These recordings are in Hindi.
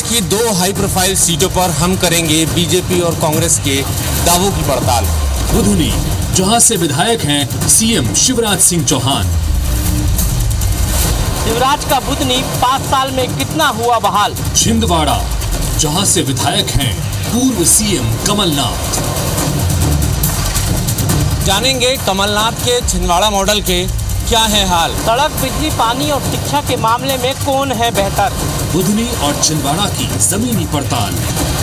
की 2 हाई प्रोफाइल सीटों पर हम करेंगे बीजेपी और कांग्रेस के दावों की पड़ताल। बुधनी, जहां से विधायक हैं सीएम शिवराज सिंह चौहान। शिवराज का बुधनी 5 साल में कितना हुआ बहाल। छिंदवाड़ा, जहां से विधायक हैं पूर्व सीएम कमलनाथ। जानेंगे कमलनाथ के छिंदवाड़ा मॉडल के क्या है हाल। सड़क, बिजली, पानी और शिक्षा के मामले में कौन है बेहतर। बुधनी और छिंदवाड़ा की जमीनी पड़ताल।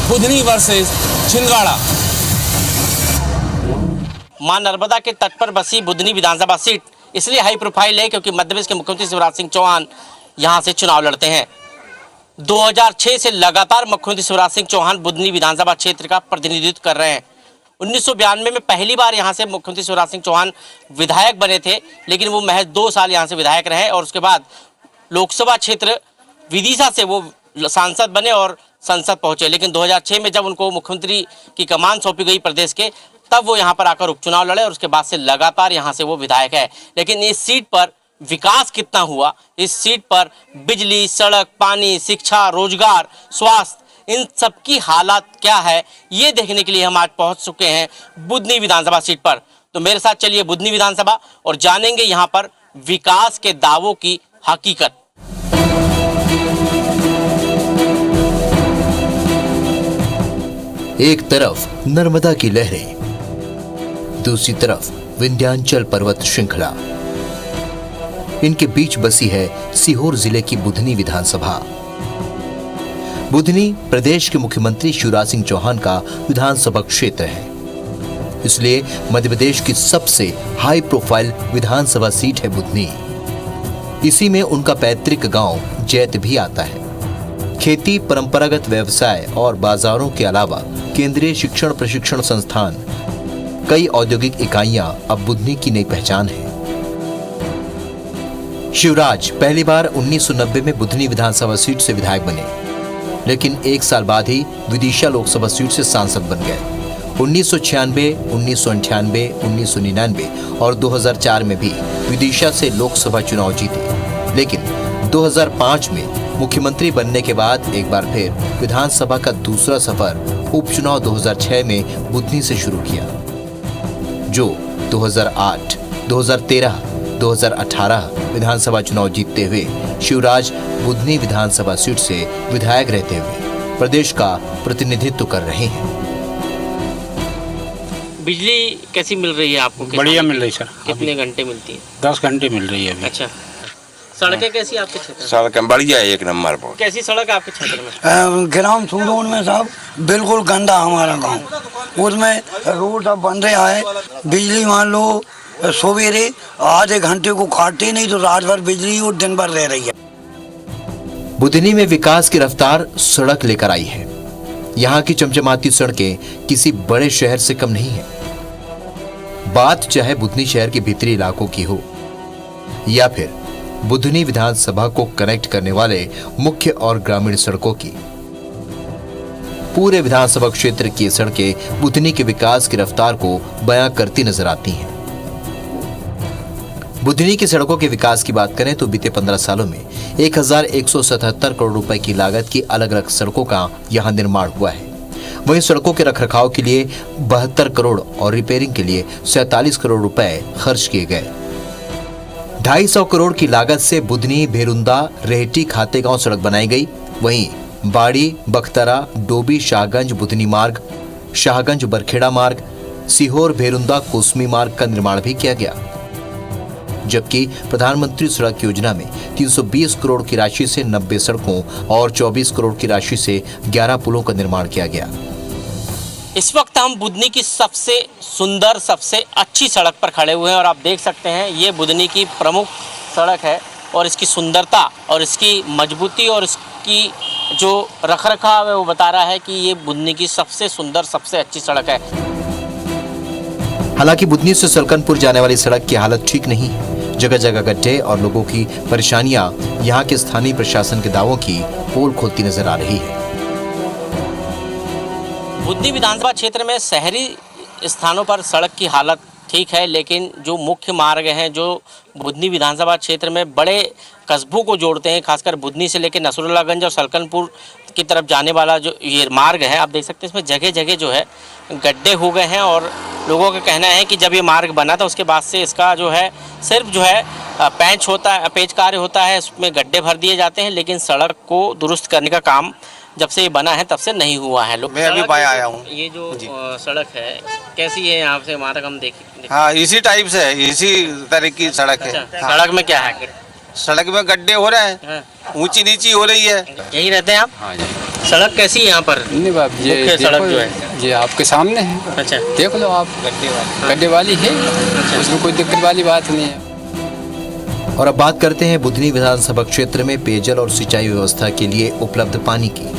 बुधनी वर्सेस छिंदवाड़ा। मां नर्मदा के तट पर बसी बुधनी विधानसभा सीट इसलिए हाई प्रोफाइल है क्योंकि मध्य प्रदेश के मुख्यमंत्री शिवराज सिंह चौहान यहां से चुनाव लड़ते हैं। 2006 से लगातार मुख्यमंत्री शिवराज सिंह चौहान बुधनी विधानसभा क्षेत्र का प्रतिनिधित्व कर रहे हैं। 1992 में पहली बार यहां से मुख्यमंत्री शिवराज सिंह चौहान विधायक बने थे, लेकिन वो महज 2 साल यहां से विधायक रहे और उसके बाद लोकसभा क्षेत्र विदिशा से वो सांसद बने और संसद पहुंचे। लेकिन 2006 में जब उनको मुख्यमंत्री की कमान सौंपी गई प्रदेश के, तब वो यहाँ पर आकर उपचुनाव लड़े और उसके बाद से लगातार यहाँ से वो विधायक है। लेकिन इस सीट पर विकास कितना हुआ, इस सीट पर बिजली, सड़क, पानी, शिक्षा, रोजगार, स्वास्थ्य, इन सब की हालात क्या है, ये देखने के लिए हम आज पहुंच चुके हैं बुधनी विधानसभा सीट पर। तो मेरे साथ चलिए बुधनी विधानसभा और जानेंगे यहाँ पर विकास के दावों की हकीकत। एक तरफ नर्मदा की लहरें, दूसरी तरफ विंध्याचल पर्वत श्रृंखला। इनके बीच बसी है सीहोर जिले की बुधनी विधानसभा। बुधनी प्रदेश के मुख्यमंत्री शिवराज सिंह चौहान का विधानसभा क्षेत्र है, इसलिए मध्य प्रदेश की सबसे हाई प्रोफाइल विधानसभा सीट है बुधनी। इसी में उनका पैतृक गांव जैत भी आता है। खेती, परंपरागत व्यवसाय और बाजारों के अलावा केंद्रीय शिक्षण प्रशिक्षण संस्थान, कई औद्योगिक इकाइयां अब बुधनी की नई पहचान है। शिवराज पहली बार 1990 में बुधनी विधानसभा सीट से विधायक बने, लेकिन 1 साल बाद ही विदिशा लोकसभा सीट से सांसद बन गए। 1996, 1998, 1999 और 2004 में भी विदिशा से लोकसभा चुनाव जीते, लेकिन 2005 में मुख्यमंत्री बनने के बाद एक बार फिर विधानसभा का दूसरा सफर उपचुनाव 2006 में बुधनी से शुरू किया, जो 2008, 2013, 2018 विधानसभा चुनाव जीतते हुए शिवराज बुधनी विधानसभा सीट से विधायक रहते हुए प्रदेश का प्रतिनिधित्व कर रहे हैं। बिजली कैसी मिल रही है आपको? बढ़िया मिल रही सर। कितने घंटे मिलती है? 10 घंटे मिल रही है अभी। अच्छा, सड़कें कैसी आपके क्षेत्र में? सड़कें बढ़िया है, 1 नंबर पर। कैसी सड़क है आपके क्षेत्र में? ग्राम सुडोन में साहब बिल्कुल गंदा हमारा गांव, उसमें रोड अब बन रहा है। बिजली मान लो सवेरे आधे घंटे को काटते नहीं तो रात भर बिजली और दिन भर रह रही है। बुधनी में विकास की रफ्तार सड़क लेकर आई है। यहाँ की चमचमाती सड़कें किसी बड़े शहर से कम नहीं है। बात चाहे बुधनी शहर के भीतरी इलाकों की हो या फिर बुधनी विधानसभा को कनेक्ट करने वाले मुख्य और ग्रामीण सड़कों की, पूरे विधानसभा क्षेत्र की सड़कें बुधनी के विकास की रफ्तार को बयां करती नजर आती हैं। बुधनी की सड़कों के विकास की बात करें तो बीते 15 सालों में 1177 करोड़ रुपए की लागत की अलग अलग सड़कों का यहां निर्माण हुआ है। वहीं सड़कों के रखरखाव के लिए 72 करोड़ और रिपेयरिंग के लिए 47 करोड़ रुपए खर्च किए गए। 250 करोड़ की लागत से बुधनी भेरुंदा रेहटी खातेगांव सड़क बनाई गई। वहीं बाड़ी, बख्तरा, डोबी, शाहगंज बुधनी मार्ग, शाहगंज बरखेड़ा मार्ग, सीहोर भेरुंदा कोसमी मार्ग का निर्माण भी किया गया। जबकि प्रधानमंत्री सड़क योजना में 320 करोड़ की राशि से 90 सड़कों और 24 करोड़ की राशि से 11 पुलों का निर्माण किया गया। इस वक्त हम बुधनी की सबसे सुंदर, सबसे अच्छी सड़क पर खड़े हुए हैं और आप देख सकते हैं ये बुधनी की प्रमुख सड़क है और इसकी सुंदरता और इसकी मजबूती और इसकी जो रखरखाव है वो बता रहा है कि ये बुधनी की सबसे सुंदर, सबसे अच्छी सड़क है। हालांकि बुधनी से सलकनपुर जाने वाली सड़क की हालत ठीक नहीं है। जगह जगह गड्ढे और लोगों की परेशानियां यहां के स्थानीय प्रशासन के दावों की पोल खोलती नजर आ रही है। बुधनी विधानसभा क्षेत्र में शहरी स्थानों पर सड़क की हालत ठीक है, लेकिन जो मुख्य मार्ग हैं जो बुधनी विधानसभा क्षेत्र में बड़े कस्बों को जोड़ते हैं, खासकर बुधनी से लेकर नसरुल्लागंज और सलकनपुर की तरफ जाने वाला जो ये मार्ग है, आप देख सकते हैं इसमें जगह जगह जो है गड्ढे हो गए हैं। और लोगों का कहना है कि जब ये मार्ग बना था उसके बाद से इसका जो है सिर्फ जो है पेच कार्य होता है, उसमें गड्ढे भर दिए जाते हैं, लेकिन सड़क को दुरुस्त करने का काम जब से ये बना है तब से नहीं हुआ है। मैं अभी बाया आया हूँ। ये जो सड़क है कैसी है यहाँ से वहाँ तक हम देखें? हाँ, इसी टाइप से है, इसी तरह की सड़क है। अच्छा, सड़क में क्या है? सड़क में गड्ढे हो रहे हैं, हाँ। ऊंची नीची हो रही है। यही रहते हैं आप? हाँ जी। सड़क कैसी है यहाँ पर? नहीं बाप, ये मुख्य सड़क देखो, जो है ये आपके सामने है, अच्छा देख लो आप, गड्ढे वाली है, उसमें कोई दिक्कत वाली बात नहीं है। और अब बात करते हैं बुधनी विधानसभा क्षेत्र में पेयजल और सिंचाई व्यवस्था के लिए उपलब्ध पानी की।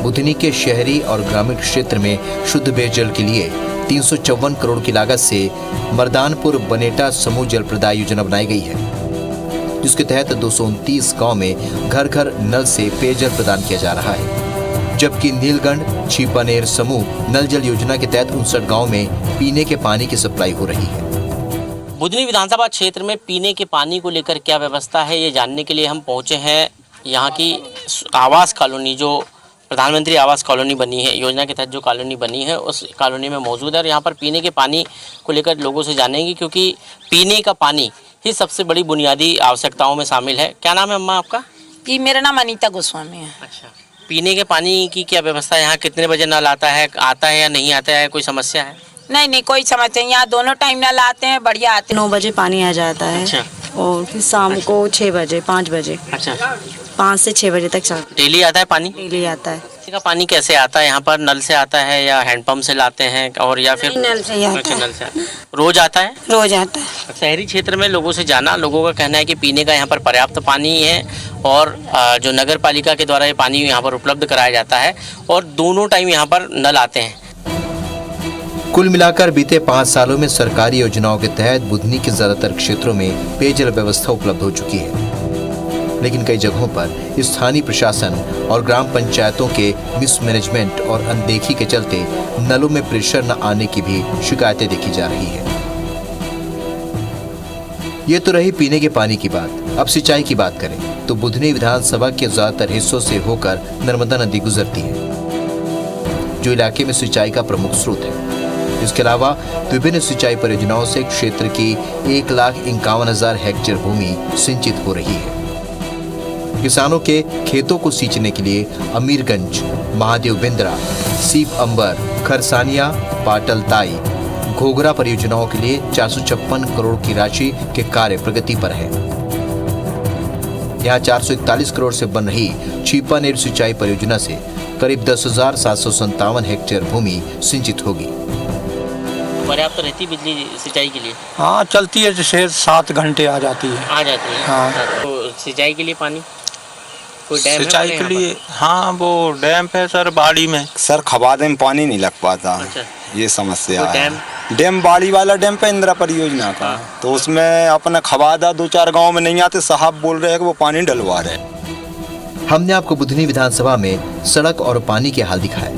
बुधनी के शहरी और ग्रामीण क्षेत्र में शुद्ध पेयजल के लिए 354 करोड़ की लागत से मर्दानपुर बनेटा समूह जल प्रदाय योजना बनाई गई है, जिसके तहत 229 गांव में घर घर नल से पेयजल प्रदान किया जा रहा है। जबकि नीलगंड छिपानेर समूह नल जल योजना के तहत 59 गांव में पीने के पानी की सप्लाई हो रही है। बुधनी विधानसभा क्षेत्र में पीने के पानी को लेकर क्या व्यवस्था है, ये जानने के लिए हम पहुंचे हैं यहाँ की आवास कॉलोनी, जो प्रधानमंत्री आवास कॉलोनी बनी है, योजना के तहत जो कॉलोनी बनी है उस कॉलोनी में मौजूद है। और यहाँ पर पीने के पानी को लेकर लोगों से जानेंगे, क्योंकि पीने का पानी ही सबसे बड़ी बुनियादी आवश्यकताओं में शामिल है। क्या नाम है अम्मा आपका? जी, मेरा नाम अनीता गोस्वामी है। अच्छा, पीने के पानी की क्या व्यवस्था है यहाँ? कितने बजे नल आता है या नहीं आता है? कोई समस्या है? नहीं, कोई समस्या नहीं, यहाँ दोनों टाइम नल आते हैं, बढ़िया आते हैं। 9 बजे पानी आ जाता है। अच्छा। और फिर शाम को 6 बजे 5 बजे, अच्छा, 5 से 6 बजे तक चलता डेली आता है पानी? डेली आता है। पीने का पानी कैसे आता है यहाँ पर? नल से आता है या हैंडपंप से लाते हैं, और या फिर नल से ही आता अच्छा, है। नल से आता है। रोज आता है? रोज आता है। शहरी क्षेत्र में लोगों से जाना, लोगों का कहना है कि पीने का यहाँ पर पर्याप्त पानी है और जो नगर पालिका के द्वारा ये पानी यहाँ पर उपलब्ध कराया जाता है और दोनों टाइम यहाँ पर नल आते हैं। कुल मिलाकर बीते 5 सालों में सरकारी योजनाओं के तहत बुधनी के ज्यादातर क्षेत्रों में पेयजल व्यवस्था उपलब्ध हो चुकी है, लेकिन कई जगहों पर स्थानीय प्रशासन और ग्राम पंचायतों के मिसमैनेजमेंट और अनदेखी के चलते नलों में प्रेशर न आने की भी शिकायतें देखी जा रही है। ये तो रही पीने के पानी की बात। अब सिंचाई की बात करें तो बुधनी विधानसभा के ज्यादातर हिस्सों से होकर नर्मदा नदी गुजरती है, जो इलाके में सिंचाई का प्रमुख स्रोत है। इसके अलावा विभिन्न सिंचाई परियोजनाओं से क्षेत्र की 1,51,000 हेक्टेयर भूमि सिंचित हो रही है। किसानों के खेतों को सींचने के लिए अमीरगंज, महादेव बिंद्रा, सीप अंबर, खरसानिया, पाटलताई, घोघरा परियोजनाओं के लिए 456 करोड़ की राशि के कार्य प्रगति पर है। यहाँ 441 करोड़ से बन रही छिपानेर सिंचाई परियोजना से करीब 10,757 हेक्टेयर भूमि सिंचित होगी। पर्याप्त रहती बिजली सिंचाई के लिए? हाँ, चलती है, जैसे 7 घंटे आ जाती है। आ जाती है। हाँ। तो सिंचाई के लिए पानी कोई डैम सिंचाई है के लिए? हाँ, वो डैम है सर, बाड़ी में। सर खबादे में पानी नहीं लग पाता। अच्छा। ये समस्या तो है। डैम बाड़ी वाला डैम पे इंदिरा परियोजना का, तो उसमें अपना खबादा 2-4 गांव में नहीं आते, साहब बोल रहे हैं कि वो पानी डलवा रहे हैं। हमने आपको बुधनी विधानसभा में सड़क और पानी के हाल दिखाए।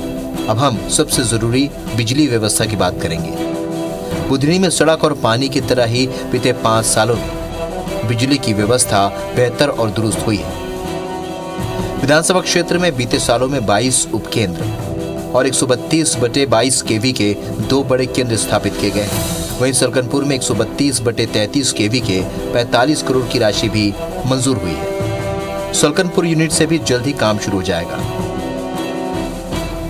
अब हम सबसे जरूरी बिजली व्यवस्था की बात करेंगे। बुधनी में सड़क और पानी की तरह ही बीते 5 सालों में बिजली की व्यवस्था बेहतर और दुरुस्त हुई है। विधानसभा क्षेत्र में बीते सालों में 22 उपकेंद्र और 132/22 केवी के 2 बड़े केंद्र स्थापित किए गए। वहीं सलकनपुर में 132/33 केवी के 45 करोड़ की राशि भी मंजूर हुई है। सलकनपुर यूनिट से भी जल्द ही काम शुरू हो जाएगा।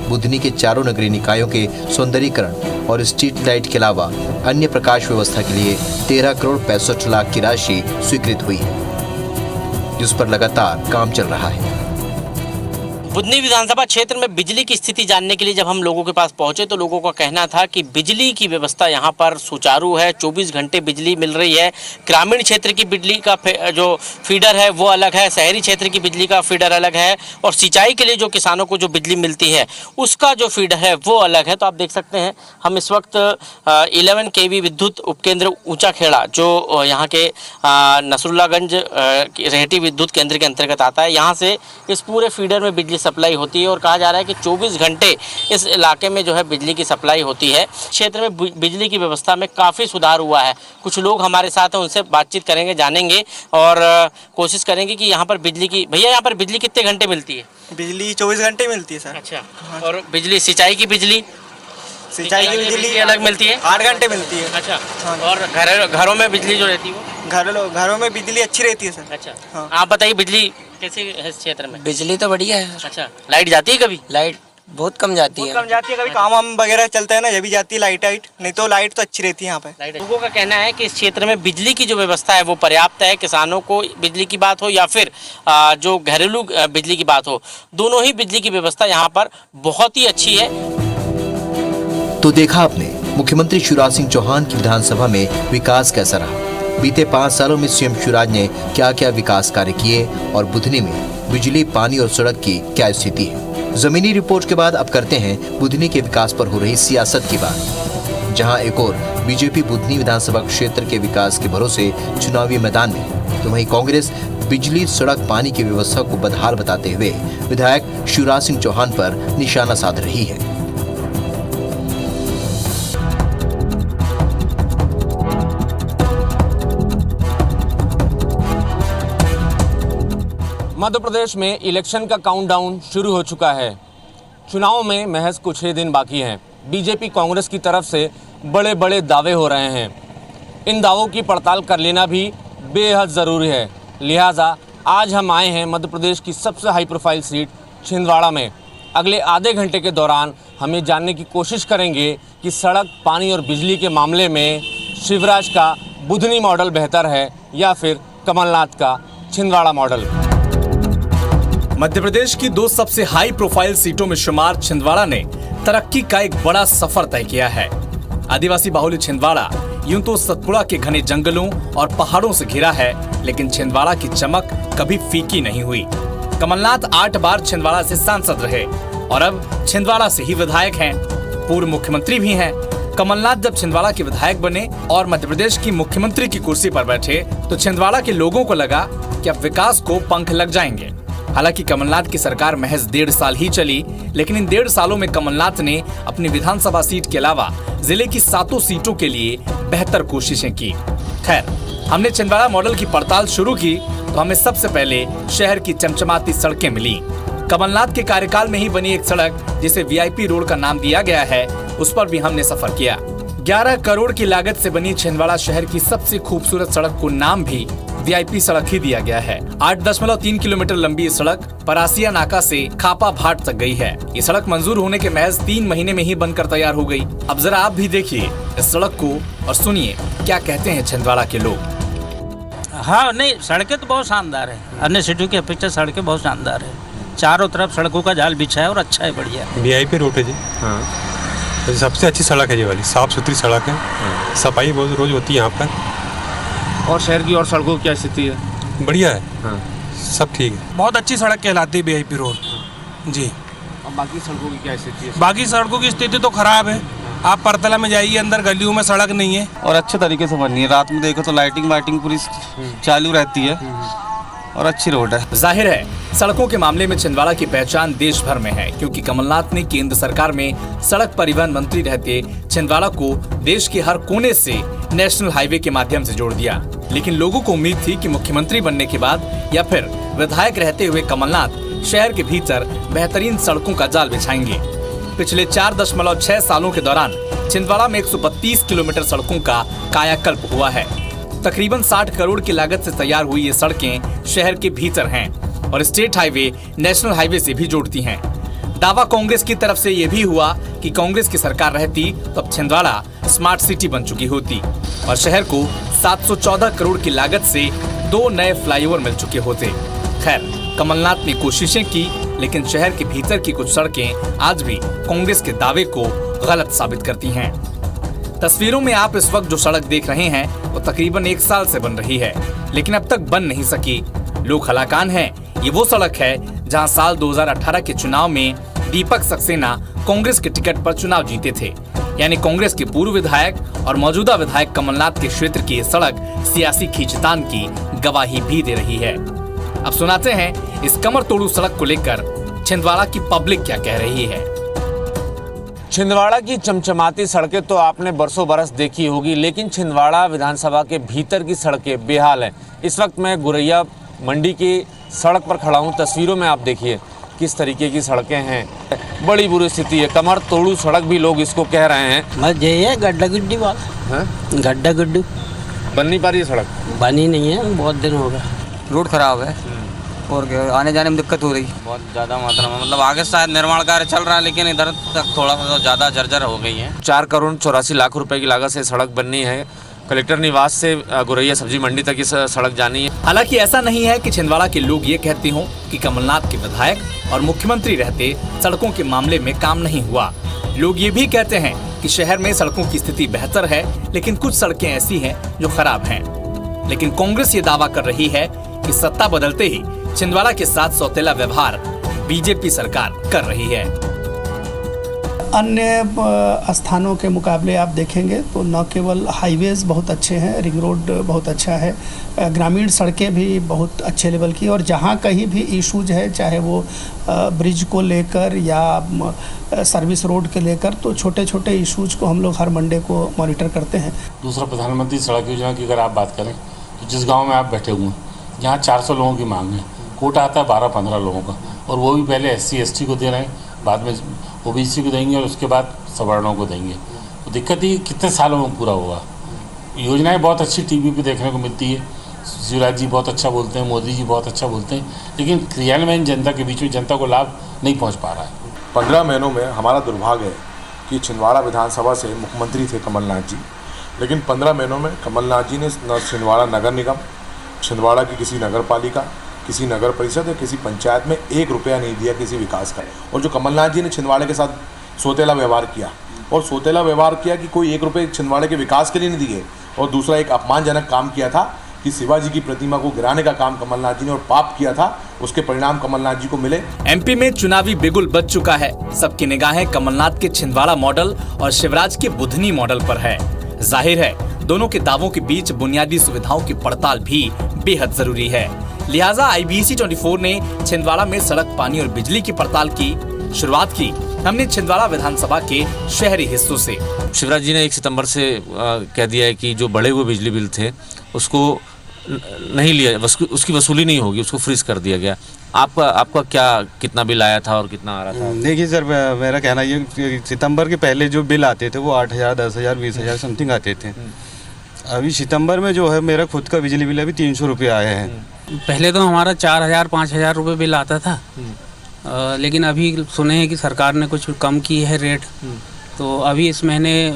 बुधनी के चारों नगरीय निकायों के सौंदर्यीकरण और स्ट्रीट लाइट के अलावा अन्य प्रकाश व्यवस्था के लिए 13 करोड़ 65 लाख की राशि स्वीकृत हुई है, जिस पर लगातार काम चल रहा है। बुधनी विधानसभा क्षेत्र में बिजली की स्थिति जानने के लिए जब हम लोगों के पास पहुंचे तो लोगों का कहना था कि बिजली की व्यवस्था यहां पर सुचारू है, 24 घंटे बिजली मिल रही है। ग्रामीण क्षेत्र की बिजली का जो फीडर है वो अलग है, शहरी क्षेत्र की बिजली का फीडर अलग है और सिंचाई के लिए जो किसानों को जो बिजली मिलती है उसका जो फीडर है वो अलग है। तो आप देख सकते हैं हम इस वक्त 11 kV विद्युत उपकेंद्र ऊंचा खेड़ा जो यहाँ के नसरुल्लागंज रेहटी विद्युत केंद्र के अंतर्गत आता है, यहाँ से इस पूरे फीडर में बिजली बिजली सप्लाई होती है और कहा जा रहा है कि 24 घंटे इस इलाके में जो है बिजली की सप्लाई होती है। क्षेत्र में बिजली की व्यवस्था में काफ़ी सुधार हुआ है। कुछ लोग हमारे साथ हैं, उनसे बातचीत करेंगे, जानेंगे और कोशिश करेंगे कि यहाँ पर बिजली की, भैया यहाँ पर बिजली कितने घंटे मिलती है? बिजली 24 घंटे मिलती है सर। अच्छा, और बिजली सिंचाई की बिजली अलग मिलती है? 8 घंटे मिलती है। अच्छा, और घरों में बिजली जो रहती है वो? घरों में बिजली अच्छी रहती है सर। अच्छा, हाँ। आप बताइए बिजली कैसे है इस क्षेत्र में? बिजली तो बढ़िया है। अच्छा, लाइट जाती है कभी? लाइट बहुत कम जाती है। कभी काम वाम वगैरह चलता है ना, जब भी जाती है लाइट, नहीं तो लाइट तो अच्छी रहती है यहाँ पे। लोगों का कहना है कि इस क्षेत्र में बिजली की जो व्यवस्था है वो पर्याप्त है। किसानों को बिजली की बात हो या फिर जो घरेलू बिजली की बात हो, दोनों ही बिजली की व्यवस्था यहाँ पर बहुत ही अच्छी है। तो देखा आपने मुख्यमंत्री शिवराज सिंह चौहान की विधानसभा में विकास कैसा रहा। बीते 5 सालों में सीएम शिवराज ने क्या क्या विकास कार्य किए और बुधनी में बिजली, पानी और सड़क की क्या स्थिति है। जमीनी रिपोर्ट के बाद अब करते हैं बुधनी के विकास पर हो रही सियासत की बात। जहां एक और बीजेपी बुधनी विधानसभा क्षेत्र के विकास के भरोसे चुनावी मैदान में, तो वहीं कांग्रेस बिजली, सड़क, पानी की व्यवस्था को बदहाल बताते हुए विधायक शिवराज सिंह चौहान पर निशाना साध रही है। मध्य प्रदेश में इलेक्शन का काउंटडाउन शुरू हो चुका है। चुनाव में महज कुछ ही दिन बाकी हैं। बीजेपी, कांग्रेस की तरफ से बड़े बड़े दावे हो रहे हैं। इन दावों की पड़ताल कर लेना भी बेहद ज़रूरी है। लिहाजा आज हम आए हैं मध्य प्रदेश की सबसे हाई प्रोफाइल सीट छिंदवाड़ा में। अगले आधे घंटे के दौरान हम ये जानने की कोशिश करेंगे कि सड़क, पानी और बिजली के मामले में शिवराज का बुधनी मॉडल बेहतर है या फिर कमलनाथ का छिंदवाड़ा मॉडल। मध्य प्रदेश की 2 सबसे हाई प्रोफाइल सीटों में शुमार छिंदवाड़ा ने तरक्की का एक बड़ा सफर तय किया है। आदिवासी बाहुल्य छिंदवाड़ा यूं तो सतपुड़ा के घने जंगलों और पहाड़ों से घिरा है, लेकिन छिंदवाड़ा की चमक कभी फीकी नहीं हुई। कमलनाथ 8 बार छिंदवाड़ा से सांसद रहे और अब छिंदवाड़ा से ही विधायक हैं। पूर्व मुख्यमंत्री भी हैं। कमलनाथ जब छिंदवाड़ा के विधायक बने और मध्य प्रदेश की मुख्यमंत्री की कुर्सी पर बैठे तो छिंदवाड़ा के लोगों को लगा कि अब विकास को पंख लग जाएंगे। हालांकि कमलनाथ की सरकार महज 1.5 साल ही चली, लेकिन इन 1.5 सालों में कमलनाथ ने अपनी विधानसभा सीट के अलावा जिले की 7 सीटों के लिए बेहतर कोशिशें की। खैर, हमने छिंदवाड़ा मॉडल की पड़ताल शुरू की तो हमें सबसे पहले शहर की चमचमाती सड़कें मिली। कमलनाथ के कार्यकाल में ही बनी एक सड़क जिसे वीआईपी रोड का नाम दिया गया है, उस पर भी हमने सफर किया। 11 करोड़ की लागत से बनी छिंदवाड़ा शहर की सबसे खूबसूरत सड़क को नाम भी वीआईपी सड़क ही दिया गया है। 8.3 किलोमीटर लंबी ये सड़क परासिया नाका से खापा भाट तक गई है। ये सड़क मंजूर होने के महज 3 महीने में ही बनकर तैयार हो गई। अब जरा आप भी देखिए इस सड़क को और सुनिए क्या कहते हैं छिंदवाड़ा के लोग। हाँ, नहीं, सड़कें तो बहुत शानदार है। अन्य सिटियों की अपेक्षा सड़कें बहुत शानदार है। चारों तरफ सड़कों का जाल बिछा है और अच्छा है, बढ़िया। वीआईपी रोड है जी। हाँ, तो सबसे अच्छी सड़क है ये वाली, साफ सुथरी सड़क है। सफाई बहुत रोज होती है यहाँ पर। और शहर की और सड़कों की क्या स्थिति है? बढ़िया है। हाँ, सब ठीक है। बहुत अच्छी सड़क कहलाती है वीआईपी रोड जी। और बाकी सड़कों की क्या स्थिति है? बाकी सड़कों की स्थिति तो खराब है। आप परतला में जाइए, अंदर गलियों में सड़क नहीं है और अच्छे तरीके से बनी है। रात में देखो तो लाइटिंग वाइटिंग पूरी चालू रहती है और अच्छी रोड है। जाहिर है सड़कों के मामले में छिंदवाड़ा की पहचान देश भर में है, क्योंकि कमलनाथ ने केंद्र सरकार में सड़क परिवहन मंत्री रहते छिंदवाड़ा को देश के हर कोने से नेशनल हाईवे के माध्यम से जोड़ दिया। लेकिन लोगों को उम्मीद थी कि मुख्यमंत्री बनने के बाद या फिर विधायक रहते हुए कमलनाथ शहर के भीतर बेहतरीन सड़कों का जाल बिछाएंगे। पिछले 4.6 सालों के दौरान छिंदवाड़ा में 132 किलोमीटर सड़कों का कायाकल्प हुआ है। तकरीबन 60 करोड़ की लागत से तैयार हुई ये सड़कें शहर के भीतर हैं और स्टेट हाईवे नेशनल हाईवे से भी जोड़ती हैं। दावा कांग्रेस की तरफ से ये भी हुआ कि कांग्रेस की सरकार रहती तो अब छिंदवाड़ा स्मार्ट सिटी बन चुकी होती और शहर को 714 करोड़ की लागत से 2 नए फ्लाईओवर मिल चुके होते। खैर, कमलनाथ ने कोशिशें की, लेकिन शहर के भीतर की कुछ सड़कें आज भी कांग्रेस के दावे को गलत साबित करती हैं। तस्वीरों में आप इस वक्त जो सड़क देख रहे हैं वो तकरीबन 1 साल से बन रही है, लेकिन अब तक बन नहीं सकी। लोग हलाकान हैं। ये वो सड़क है जहां साल 2018 के चुनाव में दीपक सक्सेना कांग्रेस के टिकट पर चुनाव जीते थे। यानी कांग्रेस के पूर्व विधायक और मौजूदा विधायक कमलनाथ के क्षेत्र की ये सड़क सियासी खींचतान की गवाही भी दे रही है। अब सुनाते हैं इस कमर तोड़ू सड़क को लेकर छिंदवाड़ा की पब्लिक क्या कह रही है। छिंदवाड़ा की चमचमाती सड़कें तो आपने बरसों बरस देखी होगी, लेकिन छिंदवाड़ा विधानसभा के भीतर की सड़कें बेहाल हैं। इस वक्त मैं गुरैया मंडी की सड़क पर खड़ा हूँ। तस्वीरों में आप देखिए किस तरीके की सड़कें हैं, बड़ी बुरी स्थिति है। कमर तोड़ू सड़क भी लोग इसको कह रहे हैं। बस यही है, गड्ढा गुड्डी वाला, गड्ढा गुड्डू बन नहीं पा रही है सड़क, बनी नहीं है, बहुत दिन हो गया। रोड खराब है और आने जाने में दिक्कत हो रही है बहुत ज़्यादा मात्रा में। मतलब आगे शायद निर्माण कार्य चल रहा है, लेकिन इधर तक थोड़ा सा ज़्यादा जर्जर हो गई है। 4 करोड़ 84 लाख रुपए की लागत से सड़क बननी है। कलेक्टर निवास से गुरैया सब्जी मंडी तक इस सड़क जानी है। हालांकि ऐसा नहीं है कि छिंदवाड़ा के लोग ये कहते हों कि कमलनाथ के विधायक और मुख्यमंत्री रहते सड़कों के मामले में काम नहीं हुआ। लोग ये भी कहते हैं कि शहर में सड़कों की स्थिति बेहतर है, लेकिन कुछ सड़कें ऐसी हैं जो खराब हैं। लेकिन कांग्रेस ये दावा कर रही है कि सत्ता बदलते ही छिंदवाड़ा के साथ सौतेला व्यवहार बीजेपी सरकार कर रही है। अन्य स्थानों के मुकाबले आप देखेंगे तो न केवल हाईवेज बहुत अच्छे हैं, रिंग रोड बहुत अच्छा है, ग्रामीण सड़कें भी बहुत अच्छे लेवल की, और जहाँ कहीं भी इश्यूज है, चाहे वो ब्रिज को लेकर या सर्विस रोड के लेकर, तो छोटे छोटे इश्यूज को हम लोग हर मंडे को मॉनिटर करते हैं। दूसरा, प्रधानमंत्री सड़क योजना की अगर आप बात करें तो जिस गाँव में आप बैठे हुए हैं, यहाँ 400 लोगों की मांग है, कोटा आता है 12-15 लोगों का, और वो भी पहले SC ST को दे रहे हैं, बाद में OBC को देंगे और उसके बाद सवर्णों को देंगे। तो दिक्कत ही कितने सालों में पूरा होगा। योजनाएं बहुत अच्छी टीवी पे देखने को मिलती है, शिवराज जी बहुत अच्छा बोलते हैं, मोदी जी बहुत अच्छा बोलते हैं, लेकिन क्रियान्वयन जनता के बीच में जनता को लाभ नहीं पहुँच पा रहा है। 15 महीनों में हमारा दुर्भाग्य है कि छिंदवाड़ा विधानसभा से मुख्यमंत्री थे कमलनाथ जी, लेकिन 15 महीनों में कमलनाथ जी ने न छिंदवाड़ा नगर निगम, छिंदवाड़ा की किसी नगर पालिका, किसी नगर परिषद या किसी पंचायत में 1 रुपया नहीं दिया किसी विकास का। और जो कमलनाथ जी ने छिंदवाड़े के साथ सोतेला व्यवहार किया, और सोतेला व्यवहार किया कि कोई 1 रुपये छिंदवाड़े के विकास के लिए नहीं दिए, और दूसरा एक अपमानजनक काम किया था कि शिवाजी की प्रतिमा को गिराने का काम कमलनाथ जी ने और पाप किया था, उसके परिणाम कमलनाथ जी को मिले। MP में चुनावी बिगुल बज चुका है। सबकी निगाहें कमलनाथ के छिंदवाड़ा मॉडल और शिवराज के बुधनी मॉडल पर है। जाहिर है दोनों के दावों के बीच बुनियादी सुविधाओं की पड़ताल भी बेहद जरूरी है। लिहाजा IBC 24 ने छिंदवाड़ा में सड़क, पानी और बिजली की पड़ताल की शुरुआत की। हमने छिंदवाड़ा विधानसभा के शहरी हिस्सों से। शिवराज जी ने 1 सितंबर से कह दिया है कि जो बढ़े हुए बिजली बिल थे उसको नहीं लिया, उसकी वसूली नहीं होगी, उसको फ्रीज कर दिया गया। आपका क्या कितना बिल आया था और कितना आ रहा था? देखिए सर, मेरा कहना ये, सितंबर के पहले जो बिल आते थे वो 8,000, 10,000, 20,000 समथिंग आते थे। अभी सितंबर में जो है मेरा खुद का बिजली बिल अभी 300 रुपये आया है। पहले तो हमारा 4,000-5,000 रुपये बिल आता था, लेकिन अभी सुने हैं कि सरकार ने कुछ कम की है रेट, तो अभी इस महीने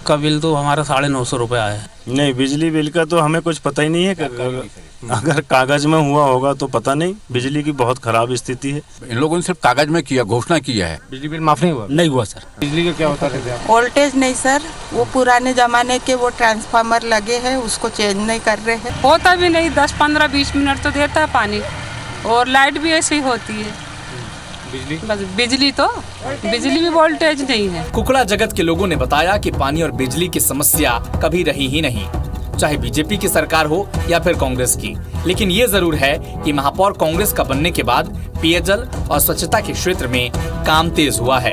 का बिल तो हमारा 950 रुपये आया है। नहीं, बिजली बिल का तो हमें कुछ पता ही नहीं है। अगर कागज में हुआ होगा तो पता नहीं। बिजली की बहुत खराब स्थिति है। इन लोगों ने सिर्फ कागज में किया, घोषणा किया है। बिजली बिल माफ नहीं हुआ? नहीं हुआ सर। बिजली का क्या होता है? वोल्टेज नहीं सर, वो पुराने जमाने के वो ट्रांसफार्मर लगे हैं, उसको चेंज नहीं कर रहे हैं। होता भी नहीं, 10, 15, 20 मिनट तो देता है पानी, और लाइट भी ऐसी होती है। बस बिजली भी वोल्टेज नहीं है। कुकड़ा जगत के लोगों ने बताया कि पानी और बिजली की समस्या कभी रही ही नहीं, चाहे बीजेपी की सरकार हो या फिर कांग्रेस की। लेकिन ये जरूर है कि महापौर कांग्रेस का बनने के बाद पेयजल और स्वच्छता के क्षेत्र में काम तेज हुआ है।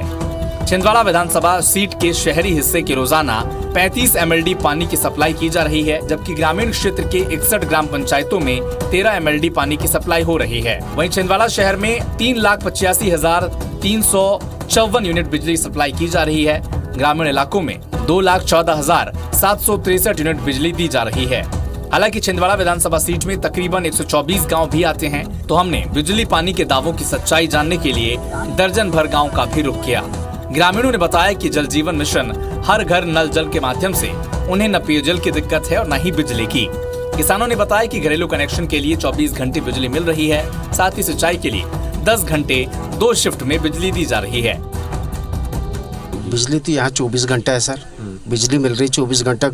छिंदवाड़ा विधानसभा सीट के शहरी हिस्से के रोजाना 35 MLD पानी की सप्लाई की जा रही है, जबकि ग्रामीण क्षेत्र के 61 ग्राम पंचायतों में 13 MLD पानी की सप्लाई हो रही है। वहीं छिंदवाड़ा शहर में 3,85,354 यूनिट बिजली सप्लाई की जा रही है। ग्रामीण इलाकों में 2,14,763 यूनिट बिजली दी जा रही है। हालांकि छिंदवाड़ा विधानसभा सीट में तकरीबन 124 गांव भी आते हैं, तो हमने बिजली पानी के दावों की सच्चाई जानने के लिए दर्जन भर गाँव का भी रुख किया। ग्रामीणों ने बताया कि जल जीवन मिशन हर घर नल जल के माध्यम से उन्हें न पेयजल की दिक्कत है और न ही बिजली की। किसानों ने बताया कि घरेलू कनेक्शन के लिए 24 घंटे बिजली मिल रही है, साथ ही सिंचाई के लिए 10 घंटे 2 शिफ्ट में बिजली दी जा रही है। बिजली तो यहाँ 24 घंटा है सर, बिजली मिल रही 24 घंटा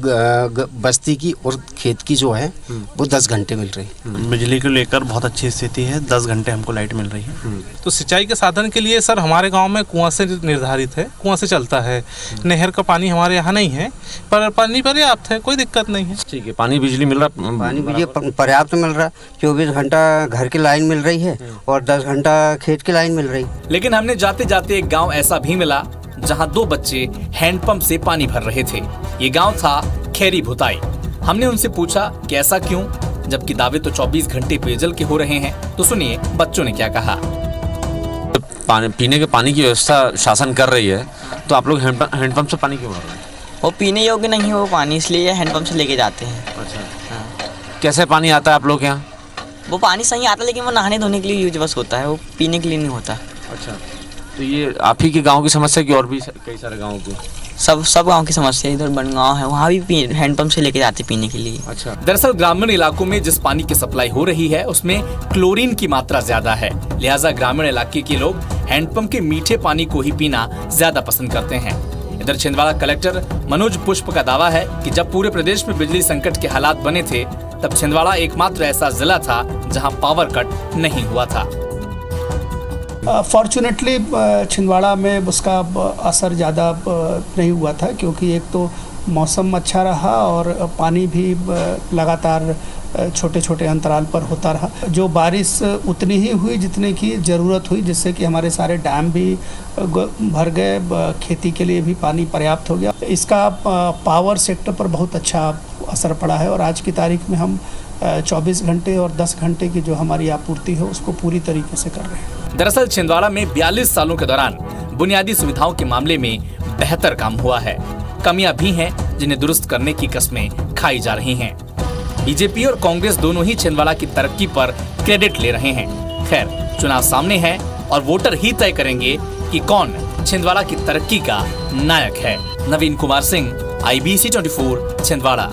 बस्ती की, और खेत की जो है वो 10 घंटे मिल रही। बिजली को लेकर बहुत अच्छी स्थिति है, 10 घंटे हमको लाइट मिल रही है। तो सिंचाई के साधन के लिए सर हमारे गांव में कुआं से निर्धारित है, कुआं से चलता है। नहर का पानी हमारे यहाँ नहीं है, पर पानी पर्याप्त है, कोई दिक्कत नहीं है। ठीक है, पानी बिजली मिल रहा, पानी बिजली पर्याप्त मिल रहा है। 24 घंटा घर की लाइन मिल रही है और 10 घंटा खेत की लाइन मिल रही। लेकिन हमने जाते जाते एक गांव ऐसा भी मिला जहां 2 बच्चे हैंडपंप से पानी भर रहे थे। ये गांव था खैरी भुताई। हमने उनसे पूछा कि ऐसा क्यों, जबकि दावे तो 24 घंटे पेयजल के हो रहे हैं। तो सुनिए बच्चों ने क्या कहा। पीने के पानी की व्यवस्था शासन कर रही है, तो आप लोग हैंडपंप से पानी क्यों भर रहे हैं? वो पीने योग्य नहीं है वो पानी, इसलिए हैंडपंप से लेके जाते हैं। अच्छा, कैसे पानी आता है आप लोग के यहाँ? वो पानी सही आता है, लेकिन वो नहाने धोने के लिए यूज बस होता है, वो पीने के लिए नहीं होता। अच्छा, तो ये आप ही के गांव की समस्या की और भी कई सारे गांवों की? सब गांव की समस्या। इधर बनगांव है, वहाँ भी हैंडपंप से लेके जाते पीने के लिए। अच्छा, दरअसल ग्रामीण इलाकों में जिस पानी की सप्लाई हो रही है उसमें क्लोरीन की मात्रा ज्यादा है, लिहाजा ग्रामीण इलाके के लोग हैंडपंप के मीठे पानी को ही पीना ज्यादा पसंद करते हैं। इधर छिंदवाड़ा कलेक्टर मनोज पुष्प का दावा है कि जब पूरे प्रदेश में बिजली संकट के हालात बने थे, तब छिंदवाड़ा एकमात्र ऐसा जिला था जहां पावर कट नहीं हुआ था। फॉर्चुनेटली छिंदवाड़ा में उसका असर ज़्यादा नहीं हुआ था, क्योंकि एक तो मौसम अच्छा रहा और पानी भी लगातार छोटे छोटे अंतराल पर होता रहा। जो बारिश उतनी ही हुई जितने की ज़रूरत हुई, जिससे कि हमारे सारे डैम भी भर गए, खेती के लिए भी पानी पर्याप्त हो गया। इसका पावर सेक्टर पर बहुत अच्छा असर पड़ा है और आज की तारीख में हम 24 घंटे और 10 घंटे की जो हमारी आपूर्ति है उसको पूरी तरीके से कर रहे हैं। दरअसल छिंदवाड़ा में 42 सालों के दौरान बुनियादी सुविधाओं के मामले में बेहतर काम हुआ है। कमियां भी हैं जिन्हें दुरुस्त करने की कस्में खाई जा रही हैं। बीजेपी और कांग्रेस दोनों ही छिंदवाड़ा की तरक्की पर क्रेडिट ले रहे हैं। खैर, चुनाव सामने है और वोटर ही तय करेंगे कि कौन छिंदवाड़ा की तरक्की का नायक है। नवीन कुमार सिंह, IBC 24, छिंदवाड़ा।